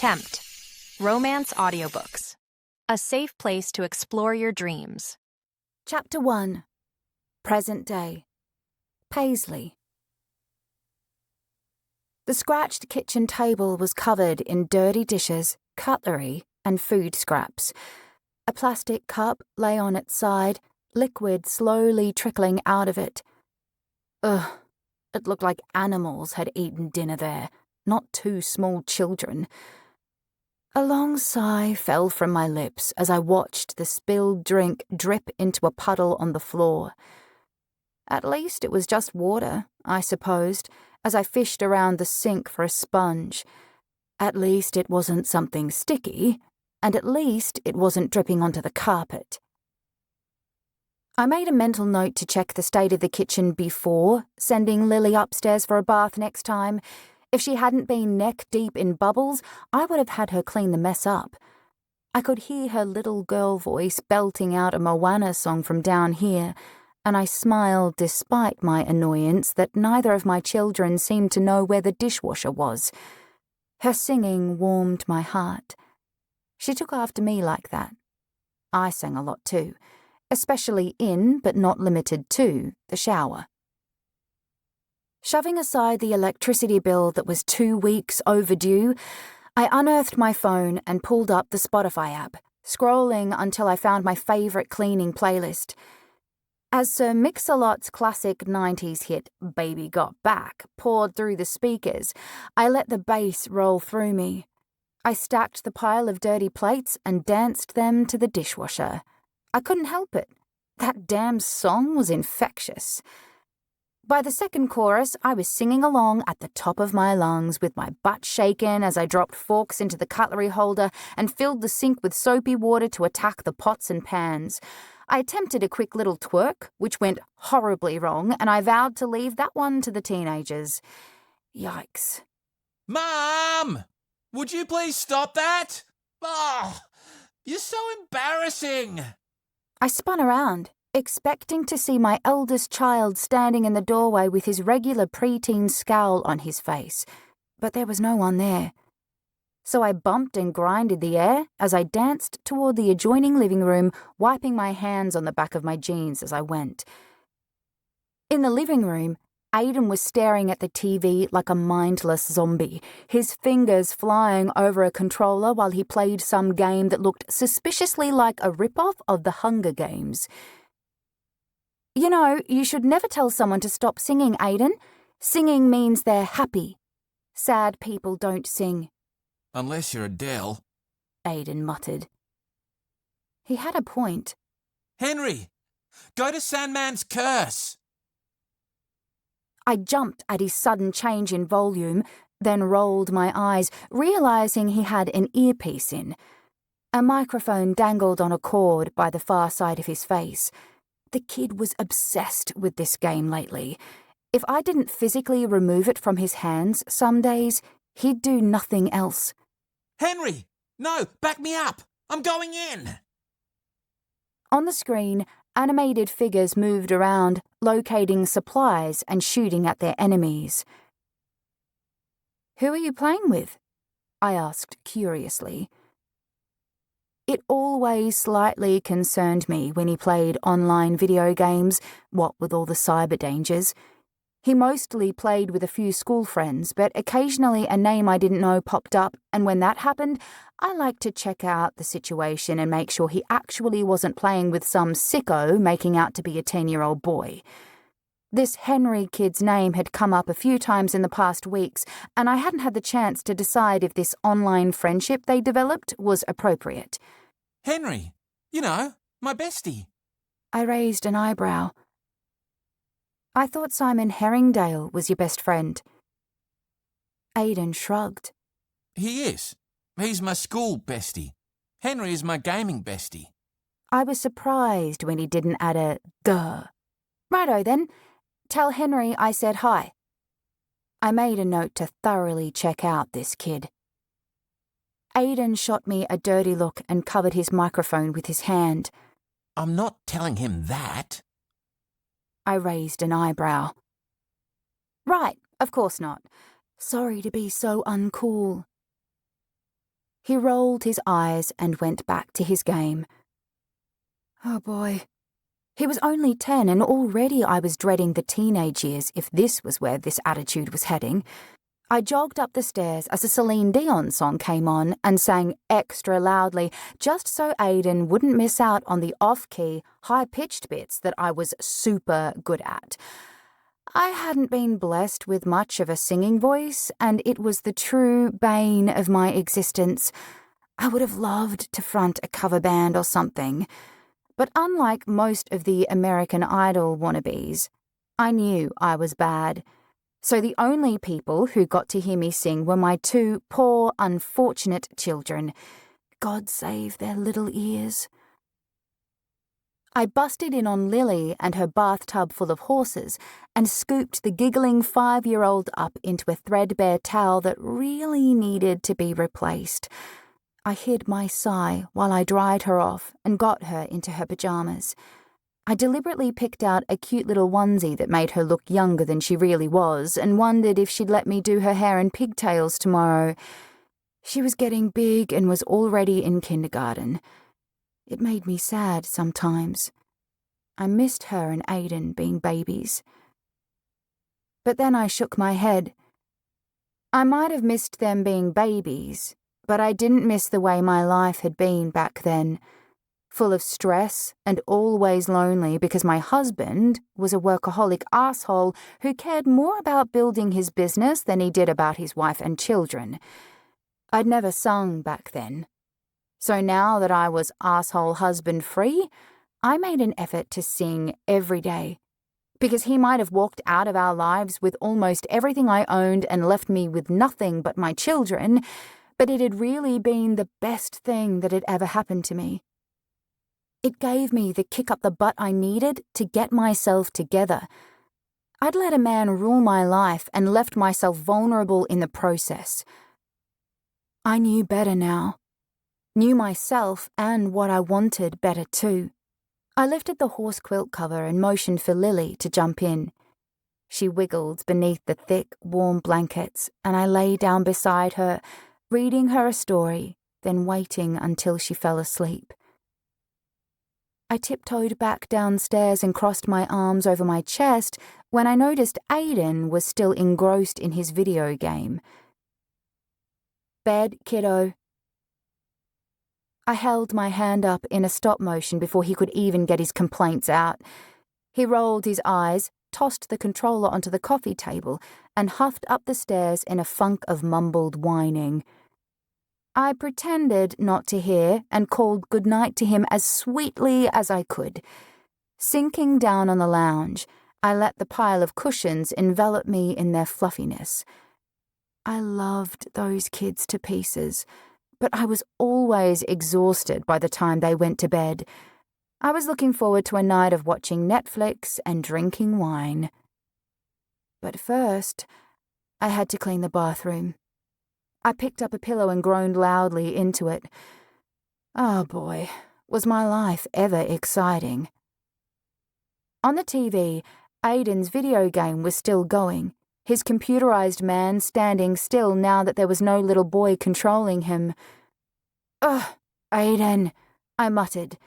Tempt. Romance audiobooks. A safe place to explore your dreams. Chapter 1. Present Day. Paisley. The scratched kitchen table was covered in dirty dishes, cutlery, and food scraps. A plastic cup lay on its side, liquid slowly trickling out of it. Ugh, it looked like animals had eaten dinner there, not two small children. A long sigh fell from my lips as I watched the spilled drink drip into a puddle on the floor. At least it was just water, I supposed, as I fished around the sink for a sponge. At least it wasn't something sticky, and at least it wasn't dripping onto the carpet. I made a mental note to check the state of the kitchen before sending Lily upstairs for a bath next time. If she hadn't been neck-deep in bubbles, I would have had her clean the mess up. I could hear her little girl voice belting out a Moana song from down here, and I smiled despite my annoyance that neither of my children seemed to know where the dishwasher was. Her singing warmed my heart. She took after me like that. I sang a lot too, especially in, but not limited to, the shower. Shoving aside the electricity bill that was 2 weeks overdue, I unearthed my phone and pulled up the Spotify app, scrolling until I found my favourite cleaning playlist. As Sir Mix-a-Lot's classic 90s hit, Baby Got Back, poured through the speakers, I let the bass roll through me. I stacked the pile of dirty plates and danced them to the dishwasher. I couldn't help it. That damn song was infectious. By the second chorus, I was singing along at the top of my lungs with my butt shaken as I dropped forks into the cutlery holder and filled the sink with soapy water to attack the pots and pans. I attempted a quick little twerk, which went horribly wrong, and I vowed to leave that one to the teenagers. Yikes. Mom! Would you please stop that? Oh, you're so embarrassing. I spun around, expecting to see my eldest child standing in the doorway with his regular preteen scowl on his face, but there was no one there. So I bumped and grinded the air as I danced toward the adjoining living room, wiping my hands on the back of my jeans as I went. In the living room, Aiden was staring at the TV like a mindless zombie, his fingers flying over a controller while he played some game that looked suspiciously like a rip-off of the Hunger Games. You know, you should never tell someone to stop singing, Aiden. Singing means they're happy. Sad people don't sing. Unless you're Adele. Aiden muttered. He had a point. Henry, go to Sandman's Curse. I jumped at his sudden change in volume, then rolled my eyes, realizing he had an earpiece in. A microphone dangled on a cord by the far side of his face. The kid was obsessed with this game lately. If I didn't physically remove it from his hands some days, he'd do nothing else. Henry, no, back me up. I'm going in. On the screen, animated figures moved around, locating supplies and shooting at their enemies. "Who are you playing with?" I asked curiously. It always slightly concerned me when he played online video games, what with all the cyber dangers. He mostly played with a few school friends, but occasionally a name I didn't know popped up, and when that happened, I liked to check out the situation and make sure he actually wasn't playing with some sicko making out to be a 10-year-old boy. This Henry kid's name had come up a few times in the past weeks, and I hadn't had the chance to decide if this online friendship they developed was appropriate. Henry, you know, my bestie. I raised an eyebrow. I thought Simon Herringdale was your best friend. Aiden shrugged. He is. He's my school bestie. Henry is my gaming bestie. I was surprised when he didn't add a duh. Righto then. Tell Henry I said hi. I made a note to thoroughly check out this kid. Aiden shot me a dirty look and covered his microphone with his hand. I'm not telling him that. I raised an eyebrow. Right, of course not. Sorry to be so uncool. He rolled his eyes and went back to his game. Oh boy. He was only 10 and already I was dreading the teenage years if this was where this attitude was heading. I jogged up the stairs as a Celine Dion song came on and sang extra loudly just so Aiden wouldn't miss out on the off-key, high-pitched bits that I was super good at. I hadn't been blessed with much of a singing voice, and it was the true bane of my existence. I would have loved to front a cover band or something. But unlike most of the American Idol wannabes, I knew I was bad. So the only people who got to hear me sing were my two poor, unfortunate children. God save their little ears. I busted in on Lily and her bathtub full of horses and scooped the giggling 5-year-old up into a threadbare towel that really needed to be replaced. I hid my sigh while I dried her off and got her into her pajamas. I deliberately picked out a cute little onesie that made her look younger than she really was and wondered if she'd let me do her hair in pigtails tomorrow. She was getting big and was already in kindergarten. It made me sad sometimes. I missed her and Aiden being babies. But then I shook my head. I might have missed them being babies, but I didn't miss the way my life had been back then. Full of stress and always lonely because my husband was a workaholic asshole who cared more about building his business than he did about his wife and children. I'd never sung back then. So now that I was asshole husband free, I made an effort to sing every day. Because he might have walked out of our lives with almost everything I owned and left me with nothing but my children, but it had really been the best thing that had ever happened to me. It gave me the kick up the butt I needed to get myself together. I'd let a man rule my life and left myself vulnerable in the process. I knew better now. Knew myself and what I wanted better too. I lifted the horse quilt cover and motioned for Lily to jump in. She wiggled beneath the thick, warm blankets, and I lay down beside her, reading her a story, then waiting until she fell asleep. I tiptoed back downstairs and crossed my arms over my chest when I noticed Aiden was still engrossed in his video game. Bed, kiddo. I held my hand up in a stop motion before he could even get his complaints out. He rolled his eyes, tossed the controller onto the coffee table, and huffed up the stairs in a funk of mumbled whining. I pretended not to hear and called goodnight to him as sweetly as I could. Sinking down on the lounge, I let the pile of cushions envelop me in their fluffiness. I loved those kids to pieces, but I was always exhausted by the time they went to bed. I was looking forward to a night of watching Netflix and drinking wine. But first, I had to clean the bathroom. I picked up a pillow and groaned loudly into it. Oh boy, was my life ever exciting. On the TV, Aiden's video game was still going, his computerized man standing still now that there was no little boy controlling him. Ugh, Aiden, I muttered.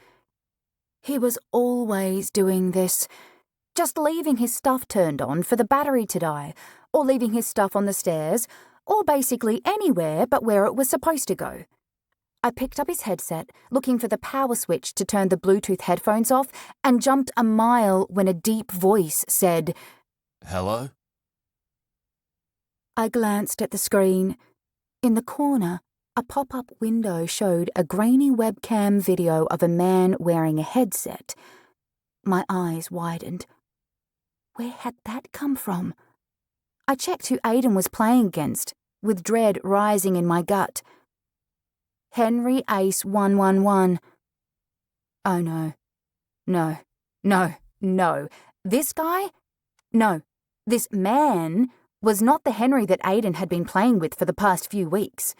He was always doing this, just leaving his stuff turned on for the battery to die, or leaving his stuff on the stairs, or basically anywhere but where it was supposed to go. I picked up his headset, looking for the power switch to turn the Bluetooth headphones off, and jumped a mile when a deep voice said, Hello? I glanced at the screen. In the corner, a pop-up window showed a grainy webcam video of a man wearing a headset. My eyes widened. Where had that come from? I checked who Aiden was playing against, with dread rising in my gut. Henry Ace 111. Oh no. No. No. No. This guy? No. This man was not the Henry that Aiden had been playing with for the past few weeks.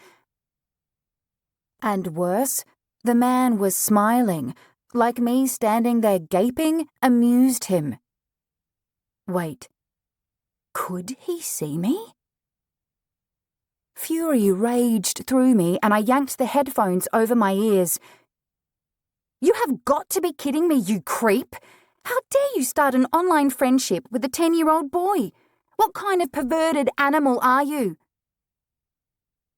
And worse, the man was smiling, like me standing there gaping amused him. Wait, could he see me? Fury raged through me and I yanked the headphones over my ears. "You have got to be kidding me, you creep! How dare you start an online friendship with a 10-year-old boy? What kind of perverted animal are you?"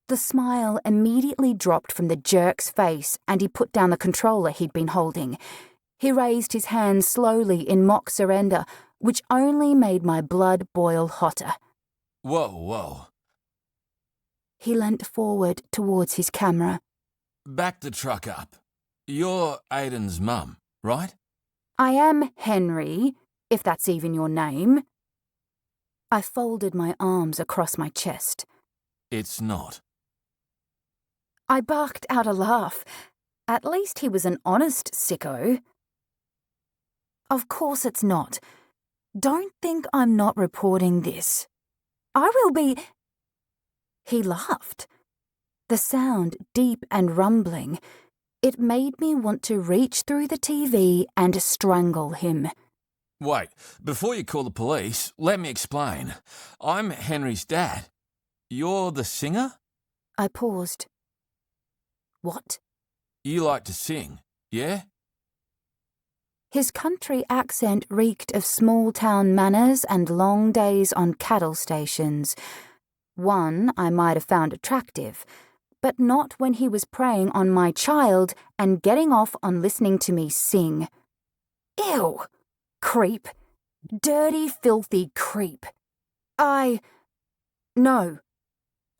The smile immediately dropped from the jerk's face and he put down the controller he'd been holding. He raised his hands slowly in mock surrender, which only made my blood boil hotter. Whoa. He leant forward towards his camera. Back the truck up. You're Aiden's mum, right? "I am Henry, if that's even your name." I folded my arms across my chest. It's not. I barked out a laugh. At least he was an honest sicko. "Of course it's not. Don't think I'm not reporting this. I will be—" He laughed. The sound, deep and rumbling, it made me want to reach through the TV and strangle him. Wait, before you call the police, let me explain. I'm Henry's dad. You're the singer? I paused. "What?" You like to sing, yeah? His country accent reeked of small-town manners and long days on cattle stations. One I might have found attractive, but not when he was preying on my child and getting off on listening to me sing. Ew! Creep. Dirty, filthy creep. No,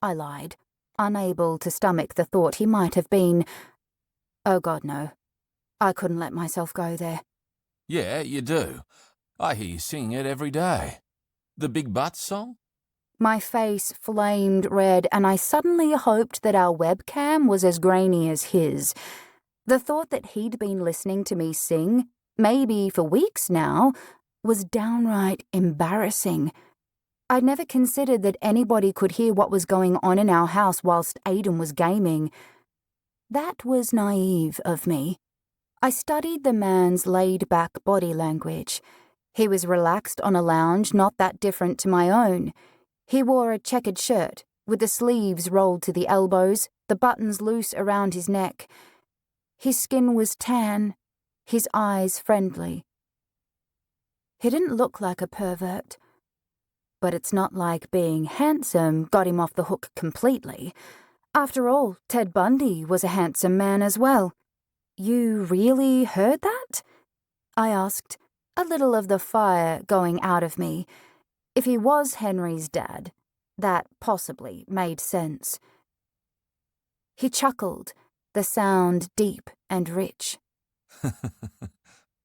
I lied, unable to stomach the thought he might have been. Oh God, no. I couldn't let myself go there. Yeah, you do. I hear you sing it every day. The Big Butts song? My face flamed red, and I suddenly hoped that our webcam was as grainy as his. The thought that he'd been listening to me sing, maybe for weeks now, was downright embarrassing. I'd never considered that anybody could hear what was going on in our house whilst Aiden was gaming. That was naive of me. I studied the man's laid-back body language. He was relaxed on a lounge not that different to my own. He wore a checkered shirt, with the sleeves rolled to the elbows, the buttons loose around his neck. His skin was tan, his eyes friendly. He didn't look like a pervert. But it's not like being handsome got him off the hook completely. After all, Ted Bundy was a handsome man as well. "You really heard that?" I asked, a little of the fire going out of me. If he was Henry's dad, that possibly made sense. He chuckled, the sound deep and rich.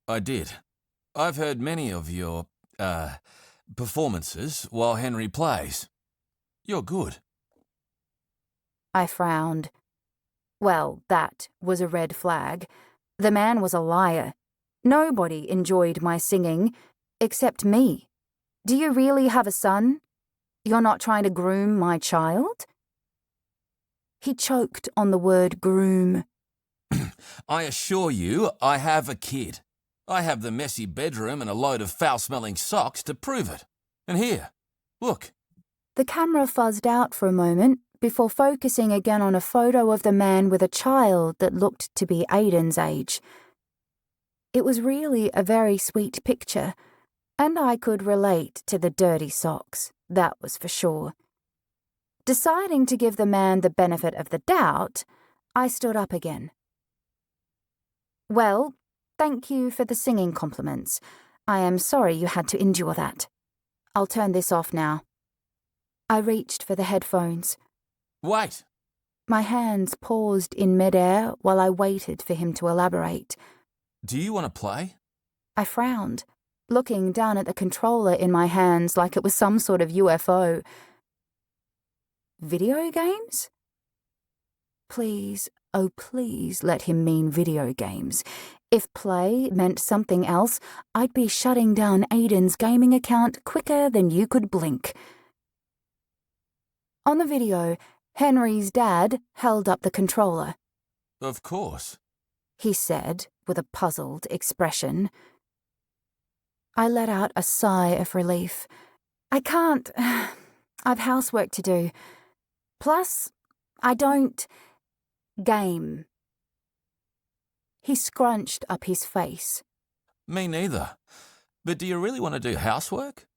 I did. I've heard many of your, performances while Henry plays. You're good. I frowned. Well, that was a red flag. The man was a liar. Nobody enjoyed my singing, except me. Do you really have a son? You're not trying to groom my child? He choked on the word groom. I assure you, I have a kid. I have the messy bedroom and a load of foul-smelling socks to prove it. And here, look. The camera fuzzed out for a moment before focusing again on a photo of the man with a child that looked to be Aiden's age. It was really a very sweet picture, and I could relate to the dirty socks, that was for sure. Deciding to give the man the benefit of the doubt, I stood up again. "Well, thank you for the singing compliments. I am sorry you had to endure that. I'll turn this off now." I reached for the headphones. Wait. My hands paused in midair while I waited for him to elaborate. Do you want to play? I frowned, looking down at the controller in my hands like it was some sort of UFO. Video games? Please, oh please let him mean video games. If play meant something else, I'd be shutting down Aiden's gaming account quicker than you could blink. On the video, Henry's dad held up the controller. Of course, he said with a puzzled expression. I let out a sigh of relief. I can't. I've housework to do. Plus, I don't game. He scrunched up his face. Me neither. But do you really want to do housework?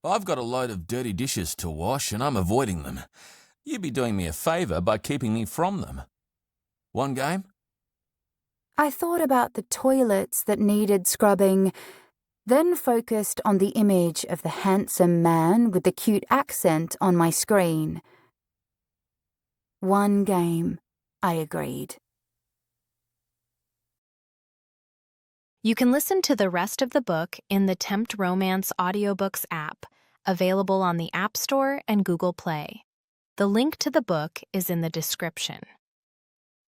I've got a load of dirty dishes to wash and I'm avoiding them. You'd be doing me a favour by keeping me from them. One game? I thought about the toilets that needed scrubbing, then focused on the image of the handsome man with the cute accent on my screen. One game, I agreed. You can listen to the rest of the book in the Tempt Romance audiobooks app, available on the App Store and Google Play. The link to the book is in the description.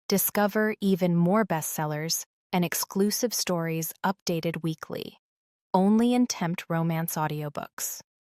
Discover even more bestsellers and exclusive stories updated weekly, only in Tempt Romance audiobooks.